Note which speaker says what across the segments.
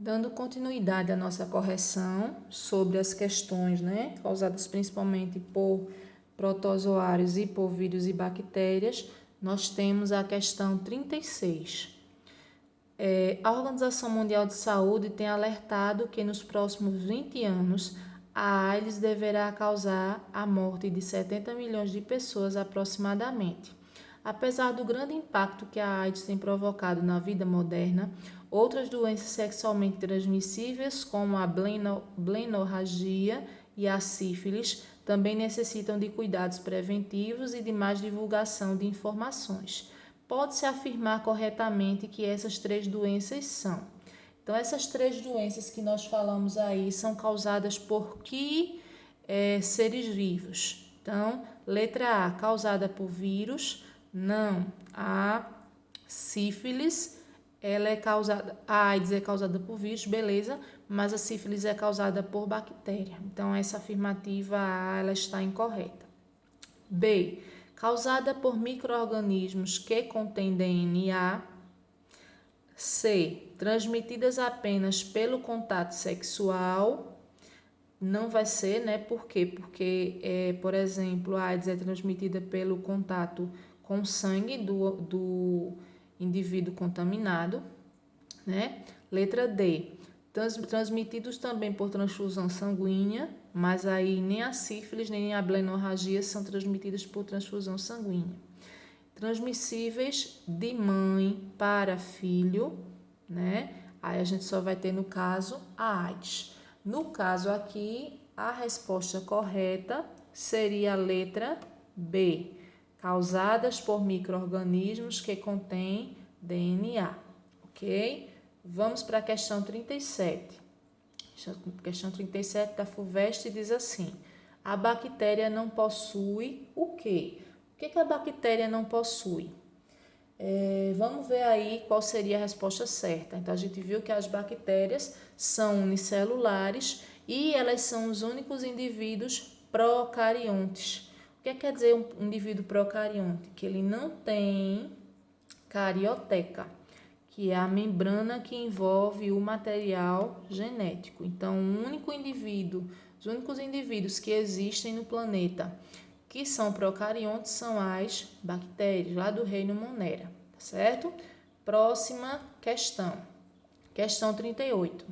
Speaker 1: Dando continuidade à nossa correção sobre as questões, causadas principalmente por protozoários e por vírus e bactérias, nós temos a questão 36. A Organização Mundial de Saúde tem alertado que nos próximos 20 anos a AIDS deverá causar a morte de 70 milhões de pessoas aproximadamente. Apesar do grande impacto que a AIDS tem provocado na vida moderna, outras doenças sexualmente transmissíveis, como a blenorragia e a sífilis, também necessitam de cuidados preventivos e de mais divulgação de informações. Pode-se afirmar corretamente que essas três doenças são. Então, essas três doenças que nós falamos aí são causadas por que seres vivos? Então, letra A, causada por vírus. Não, a sífilis, ela é causada, a AIDS é causada por vírus, beleza, mas a sífilis é causada por bactéria. Então, essa afirmativa A, ela está incorreta. B, causada por micro-organismos que contêm DNA. C, transmitidas apenas pelo contato sexual. Não vai ser, Por quê? Porque, por exemplo, a AIDS é transmitida pelo contato com o sangue do indivíduo contaminado, Letra D, transmitidos também por transfusão sanguínea, mas aí nem a sífilis nem a blenorragia são transmitidas por transfusão sanguínea. Transmissíveis de mãe para filho, Aí a gente só vai ter no caso a AIDS. No caso aqui, a resposta correta seria a letra B, causadas por micro-organismos que contêm DNA, ok? Vamos para a questão 37. Questão 37 da FUVEST diz assim: a bactéria não possui o quê? O que a bactéria não possui? Vamos ver aí qual seria a resposta certa. Então, a gente viu que as bactérias são unicelulares e elas são os únicos indivíduos procariontes. O que quer dizer um indivíduo procarionte? Que ele não tem carioteca, que é a membrana que envolve o material genético. Então, os únicos indivíduos que existem no planeta que são procariontes são as bactérias, lá do reino Monera, tá certo? Próxima questão. Questão 38.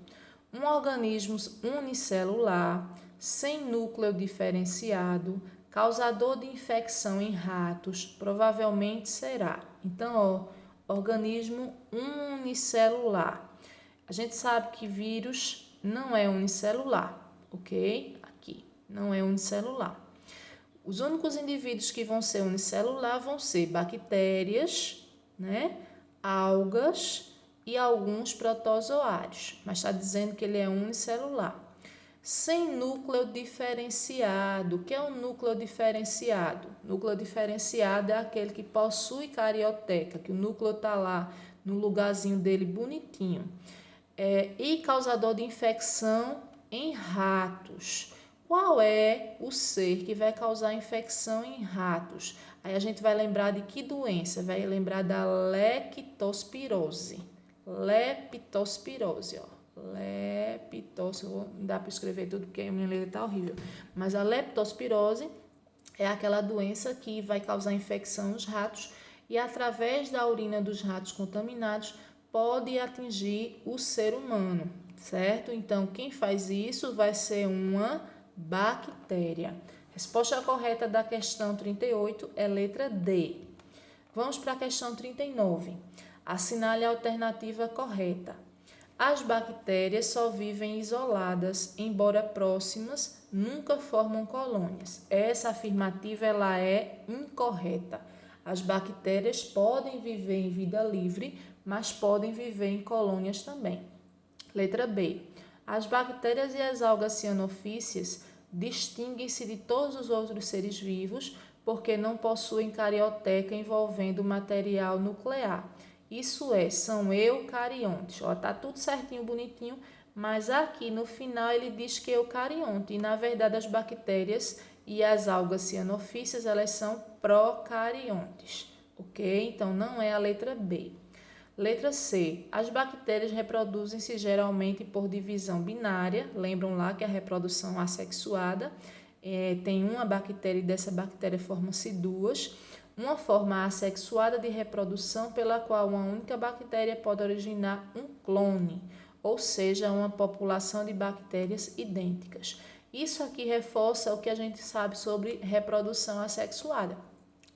Speaker 1: Um organismo unicelular, sem núcleo diferenciado, causador de infecção em ratos, provavelmente será. Então, organismo unicelular. A gente sabe que vírus não é unicelular, ok? Aqui, não é unicelular. Os únicos indivíduos que vão ser unicelular vão ser bactérias, algas e alguns protozoários, mas está dizendo que ele é unicelular. Sem núcleo diferenciado. O que é um núcleo diferenciado? Núcleo diferenciado é aquele que possui carioteca, que o núcleo está lá no lugarzinho dele bonitinho. E causador de infecção em ratos. Qual é o ser que vai causar infecção em ratos? Aí a gente vai lembrar de que doença? Vai lembrar da leptospirose. Leptospirose, ó. Não dá para escrever tudo porque a minha letra está horrível. Mas a leptospirose é aquela doença que vai causar infecção nos ratos e através da urina dos ratos contaminados pode atingir o ser humano, certo? Então, quem faz isso vai ser uma bactéria. Resposta correta da questão 38 é letra D. Vamos para a questão 39. Assinale a alternativa correta. As bactérias só vivem isoladas, embora próximas, nunca formam colônias. Essa afirmativa ela é incorreta. As bactérias podem viver em vida livre, mas podem viver em colônias também. Letra B. As bactérias e as algas cianofícias distinguem-se de todos os outros seres vivos porque não possuem carioteca envolvendo material nuclear. Isso é, são eucariontes. Está tudo certinho, bonitinho, mas aqui no final ele diz que é eucarionte. E na verdade as bactérias e as algas cianofícias elas são procariontes. Ok? Então não é a letra B. Letra C. As bactérias reproduzem-se geralmente por divisão binária. Lembram lá que a reprodução assexuada tem uma bactéria e dessa bactéria formam-se duas. Uma forma assexuada de reprodução pela qual uma única bactéria pode originar um clone, ou seja, uma população de bactérias idênticas. Isso aqui reforça o que a gente sabe sobre reprodução assexuada.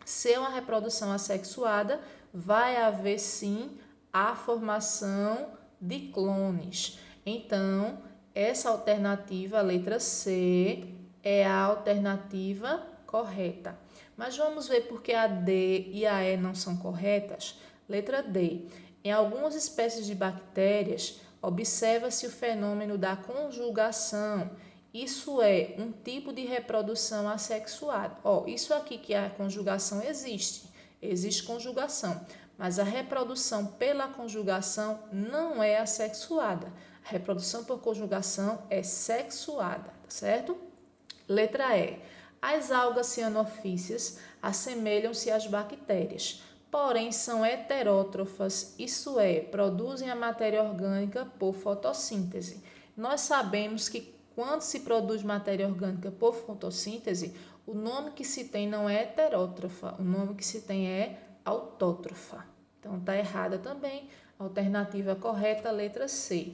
Speaker 1: Se é uma reprodução assexuada, vai haver sim a formação de clones. Então, essa alternativa, a letra C, é a alternativa correta. Mas vamos ver por que a D e a E não são corretas? Letra D. Em algumas espécies de bactérias, observa-se o fenômeno da conjugação. Isso é um tipo de reprodução assexuada. Isso aqui que a conjugação existe conjugação, mas a reprodução pela conjugação não é assexuada. A reprodução por conjugação é sexuada, tá certo? Letra E. As algas cianofícias assemelham-se às bactérias, porém são heterótrofas, isso é, produzem a matéria orgânica por fotossíntese. Nós sabemos que quando se produz matéria orgânica por fotossíntese, o nome que se tem não é heterótrofa, o nome que se tem é autótrofa. Então, está errada também. Alternativa correta, letra C.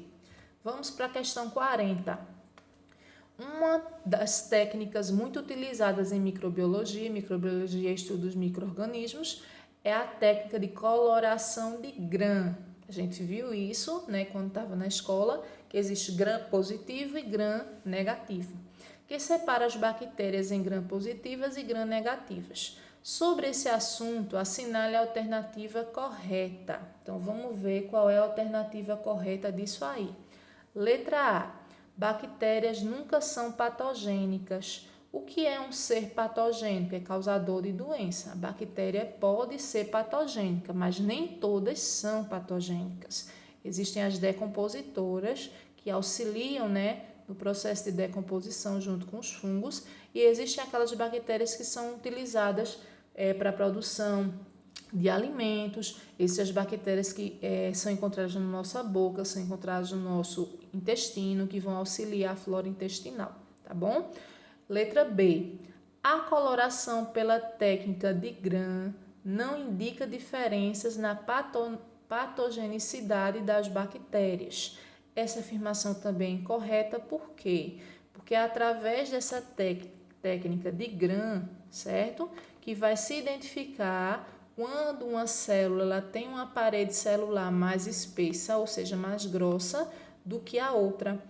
Speaker 1: Vamos para a questão 40. Uma das técnicas muito utilizadas em microbiologia é estudo dos micro-organismos, é a técnica de coloração de Gram. A gente viu isso, né, quando estava na escola, que existe Gram positivo e Gram negativo, que separa as bactérias em Gram positivas e Gram negativas. Sobre esse assunto, assinale a alternativa correta. Então, vamos ver qual é a alternativa correta disso aí. Letra A. Bactérias nunca são patogênicas. O que é um ser patogênico? É causador de doença. A bactéria pode ser patogênica, mas nem todas são patogênicas. Existem as decompositoras, que auxiliam, né, no processo de decomposição junto com os fungos, e existem aquelas bactérias que são utilizadas para a produção de alimentos. Essas bactérias que são encontradas na nossa boca, são encontradas no nosso intestino, que vão auxiliar a flora intestinal, tá bom? Letra B. A coloração pela técnica de Gram não indica diferenças na patogenicidade das bactérias. Essa afirmação também é incorreta, por quê? Porque é através dessa técnica de Gram, certo? Que vai se identificar quando uma célula ela tem uma parede celular mais espessa, ou seja, mais grossa do que a outra.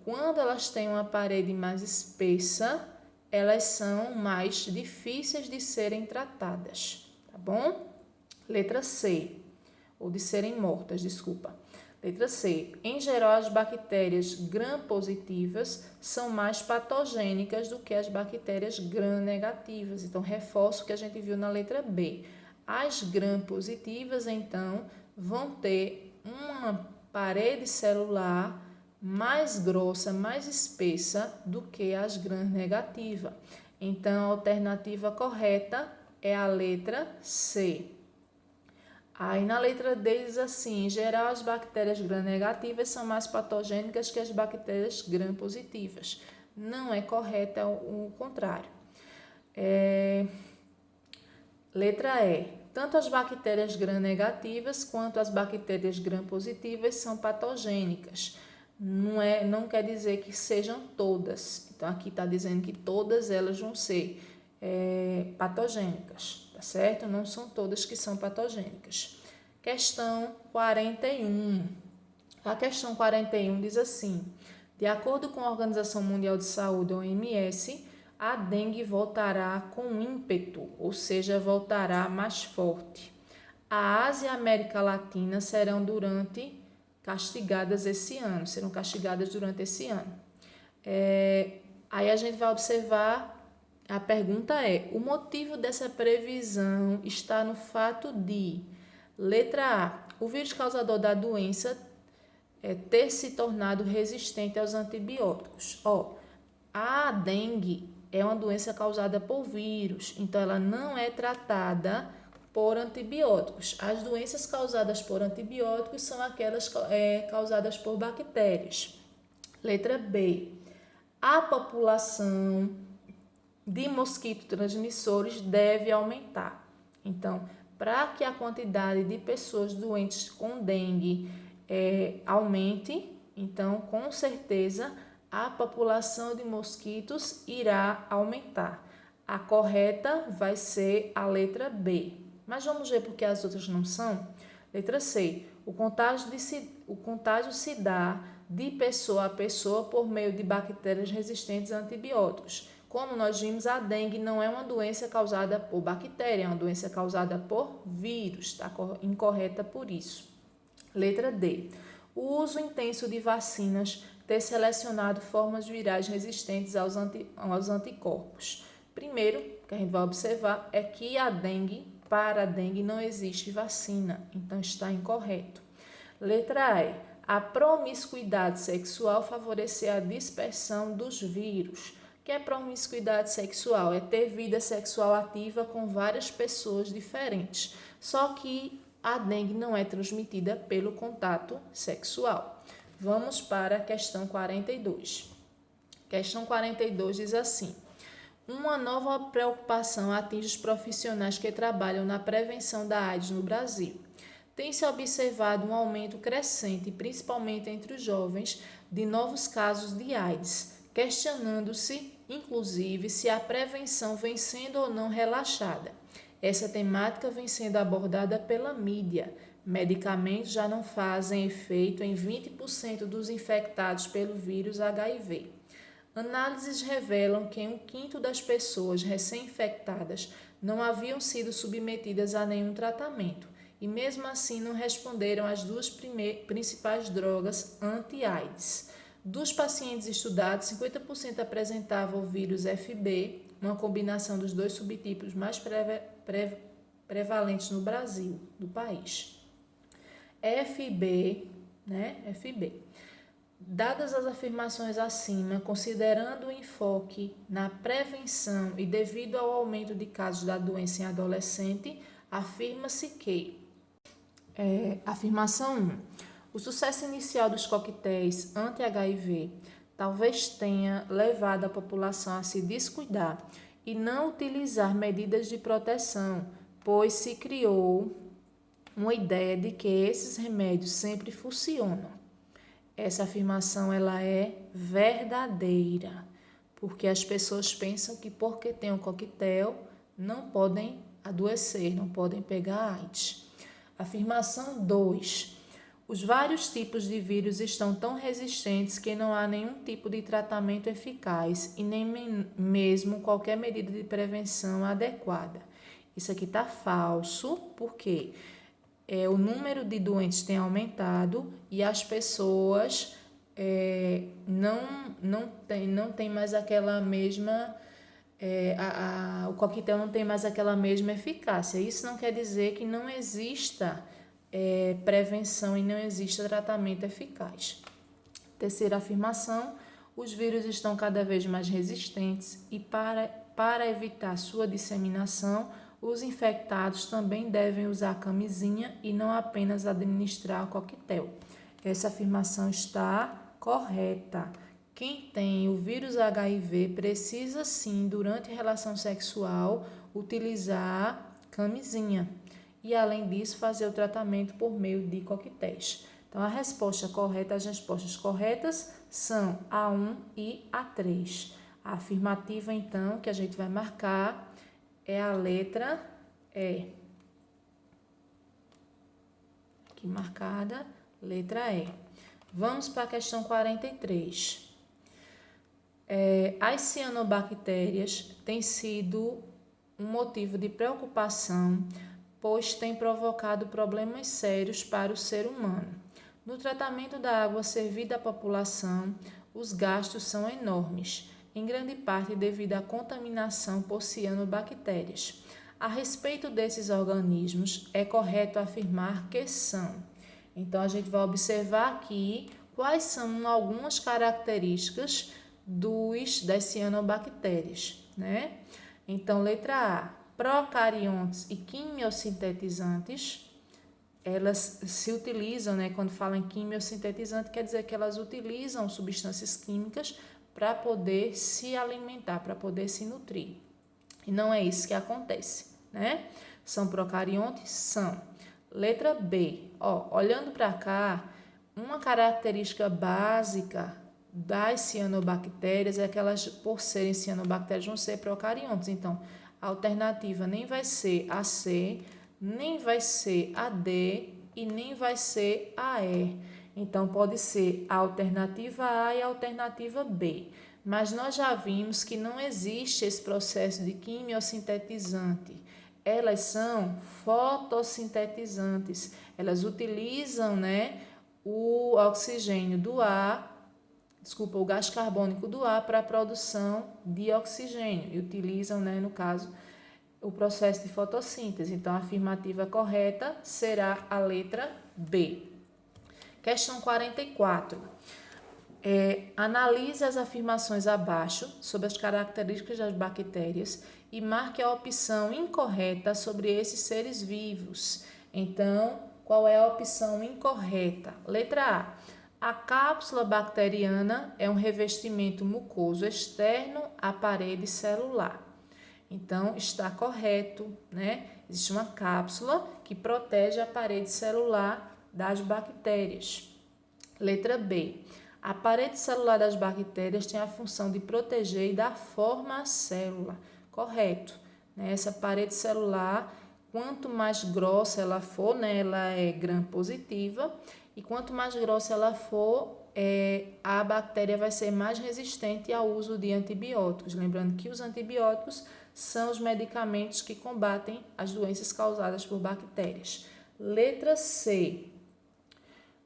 Speaker 1: Quando elas têm uma parede mais espessa, elas são mais difíceis de serem tratadas, tá bom? Letra C, ou de serem mortas, desculpa. Letra C. Em geral, as bactérias gram-positivas são mais patogênicas do que as bactérias gram-negativas. Então, reforço o que a gente viu na letra B. As gram-positivas, então, vão ter uma parede celular mais grossa, mais espessa do que as gram-negativas. Então, a alternativa correta é a letra C. Aí na letra D diz assim: em geral as bactérias gram-negativas são mais patogênicas que as bactérias gram-positivas. Não é correto, é o contrário. Letra E. Tanto as bactérias gram-negativas quanto as bactérias gram-positivas são patogênicas. Não quer dizer que sejam todas. Então aqui está dizendo que todas elas vão ser patogênicas, tá certo? Não são todas que são patogênicas. Questão 41. A questão 41 diz assim: de acordo com a Organização Mundial de Saúde, OMS, a dengue voltará com ímpeto, ou seja, voltará mais forte. A Ásia e a América Latina serão castigadas durante esse ano. Aí a gente vai observar, a pergunta é: o motivo dessa previsão está no fato de, letra A, o vírus causador da doença ter se tornado resistente aos antibióticos. A dengue é uma doença causada por vírus, então ela não é tratada por antibióticos. As doenças causadas por antibióticos são aquelas causadas por bactérias. Letra B. A população de mosquitos transmissores deve aumentar. Então, para que a quantidade de pessoas doentes com dengue aumente, então, com certeza, a população de mosquitos irá aumentar. A correta vai ser a letra B. Mas vamos ver por que as outras não são? Letra C. O contágio se dá de pessoa a pessoa por meio de bactérias resistentes a antibióticos. Como nós vimos, a dengue não é uma doença causada por bactéria, é uma doença causada por vírus. Está incorreta por isso. Letra D. O uso intenso de vacinas ter selecionado formas virais resistentes aos anticorpos. Primeiro, que a gente vai observar é que para a dengue não existe vacina, então está incorreto. Letra E. A promiscuidade sexual favorecer a dispersão dos vírus. O que é promiscuidade sexual? É ter vida sexual ativa com várias pessoas diferentes. Só que a dengue não é transmitida pelo contato sexual. Vamos para a questão 42. Questão 42 diz assim: uma nova preocupação atinge os profissionais que trabalham na prevenção da AIDS no Brasil. Tem-se observado um aumento crescente, principalmente entre os jovens, de novos casos de AIDS, questionando-se, inclusive, se a prevenção vem sendo ou não relaxada. Essa temática vem sendo abordada pela mídia. Medicamentos já não fazem efeito em 20% dos infectados pelo vírus HIV. Análises revelam que 1/5 das pessoas recém-infectadas não haviam sido submetidas a nenhum tratamento e mesmo assim não responderam às duas principais drogas anti-AIDS. Dos pacientes estudados, 50% apresentavam o vírus FB, uma combinação dos dois subtipos mais prevalentes no Brasil, do país. FB. Dadas as afirmações acima, considerando o enfoque na prevenção e devido ao aumento de casos da doença em adolescente, afirma-se que afirmação 1. O sucesso inicial dos coquetéis anti-HIV talvez tenha levado a população a se descuidar e não utilizar medidas de proteção, pois se criou uma ideia de que esses remédios sempre funcionam. Essa afirmação ela é verdadeira, porque as pessoas pensam que porque tem um coquetel não podem adoecer, não podem pegar AIDS. Afirmação 2. Os vários tipos de vírus estão tão resistentes que não há nenhum tipo de tratamento eficaz e nem mesmo qualquer medida de prevenção adequada. Isso aqui está falso, porque o número de doentes tem aumentado e as pessoas não tem mais aquela mesma... o coquetel não tem mais aquela mesma eficácia. Isso não quer dizer que não exista prevenção e não exista tratamento eficaz. Terceira afirmação: os vírus estão cada vez mais resistentes e para evitar sua disseminação, os infectados também devem usar camisinha e não apenas administrar o coquetel. Essa afirmação está correta. Quem tem o vírus HIV precisa sim, durante a relação sexual, utilizar camisinha. E, além disso, fazer o tratamento por meio de coquetéis. Então, a resposta correta, as respostas corretas são A1 e A3. A afirmativa, então, que a gente vai marcar é a letra E. Aqui marcada, letra E. Vamos para a questão 43. As cianobactérias têm sido um motivo de preocupação, pois têm provocado problemas sérios para o ser humano. No tratamento da água servida à população, os gastos são enormes, em grande parte devido à contaminação por cianobactérias. A respeito desses organismos, é correto afirmar que são. Então, a gente vai observar aqui quais são algumas características das cianobactérias, né? Então, letra A, procariontes e quimiosintetizantes, elas se utilizam, né, quando fala em quimiosintetizante, quer dizer que elas utilizam substâncias químicas para poder se alimentar, para poder se nutrir. E não é isso que acontece, né? São procariontes? São. Letra B. Olhando para cá, uma característica básica das cianobactérias é que elas, por serem cianobactérias, vão ser procariontes. Então, a alternativa nem vai ser a C, nem vai ser a D e nem vai ser a E. Então, pode ser a alternativa A e a alternativa B. Mas nós já vimos que não existe esse processo de quimiosintetizante. Elas são fotossintetizantes. Elas utilizam, né, o oxigênio do ar, o gás carbônico do ar para a produção de oxigênio. E utilizam, né, no caso, o processo de fotossíntese. Então, a afirmativa correta será a letra B. Questão 44. Analise as afirmações abaixo sobre as características das bactérias e marque a opção incorreta sobre esses seres vivos. Então, qual é a opção incorreta? Letra A. A cápsula bacteriana é um revestimento mucoso externo à parede celular. Então, está correto, né? Existe uma cápsula que protege a parede celular das bactérias. Letra B. A parede celular das bactérias tem a função de proteger e dar forma à célula. Correto. Essa parede celular, quanto mais grossa ela for, né, ela é gram-positiva, e quanto mais grossa ela for, a bactéria vai ser mais resistente ao uso de antibióticos. Lembrando que os antibióticos são os medicamentos que combatem as doenças causadas por bactérias. Letra C.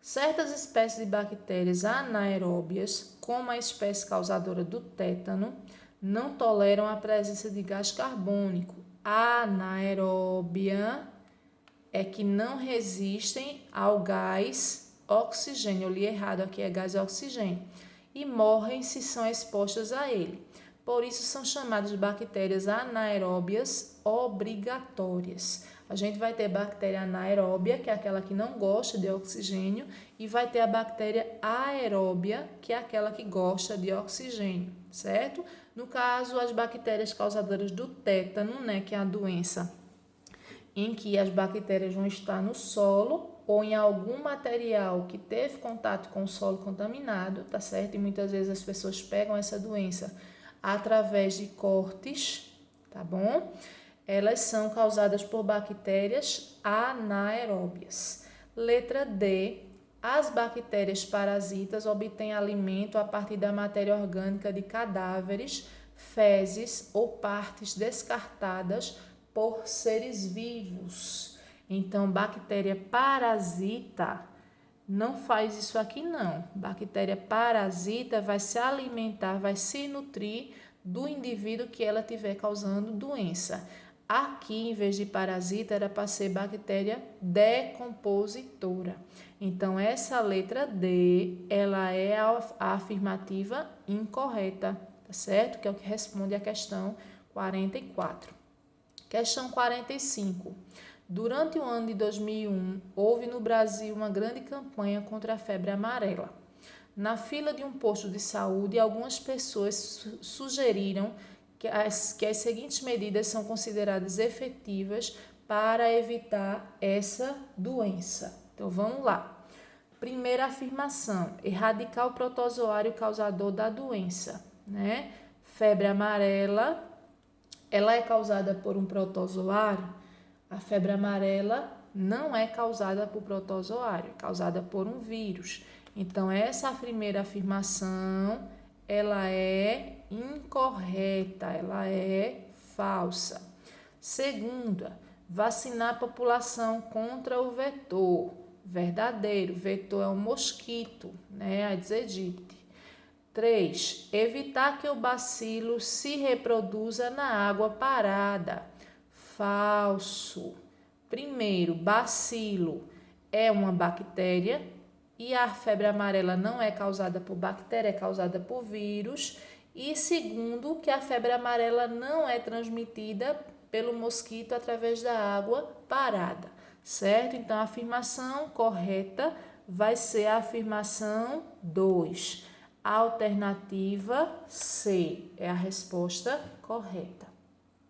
Speaker 1: Certas espécies de bactérias anaeróbias, como a espécie causadora do tétano, não toleram a presença de gás carbônico. Anaeróbia é que não resistem ao gás oxigênio. Eu li errado, aqui é gás oxigênio. E morrem se são expostas a ele. Por isso são chamadas de bactérias anaeróbias obrigatórias. A gente vai ter bactéria anaeróbia, que é aquela que não gosta de oxigênio, e vai ter a bactéria aeróbia, que é aquela que gosta de oxigênio, certo? No caso, as bactérias causadoras do tétano, né, que é a doença em que as bactérias vão estar no solo ou em algum material que teve contato com o solo contaminado, tá certo? E muitas vezes as pessoas pegam essa doença através de cortes, tá bom? Elas são causadas por bactérias anaeróbias. Letra D. As bactérias parasitas obtêm alimento a partir da matéria orgânica de cadáveres, fezes ou partes descartadas por seres vivos. Então, bactéria parasita não faz isso aqui não. Bactéria parasita vai se alimentar, vai se nutrir do indivíduo que ela estiver causando doença. Aqui, em vez de parasita, era para ser bactéria decompositora. Então, essa letra D, ela é a afirmativa incorreta, tá certo? Que é o que responde à questão 44. Questão 45. Durante o ano de 2001, houve no Brasil uma grande campanha contra a febre amarela. Na fila de um posto de saúde, algumas pessoas sugeriram que as seguintes medidas são consideradas efetivas para evitar essa doença. Então, vamos lá. Primeira afirmação, erradicar o protozoário causador da doença, né? Febre amarela, ela é causada por um protozoário? A febre amarela não é causada por protozoário, é causada por um vírus. Então, essa primeira afirmação, ela é incorreta, ela é falsa. Segunda, vacinar a população contra o vetor. Verdadeiro, vetor é um mosquito, né? Aedes aegypti. 3. Evitar que o bacilo se reproduza na água parada. Falso. Primeiro, bacilo é uma bactéria e a febre amarela não é causada por bactéria, é causada por vírus. E segundo, que a febre amarela não é transmitida pelo mosquito através da água parada, certo? Então, a afirmação correta vai ser a afirmação 2. A alternativa C é a resposta correta.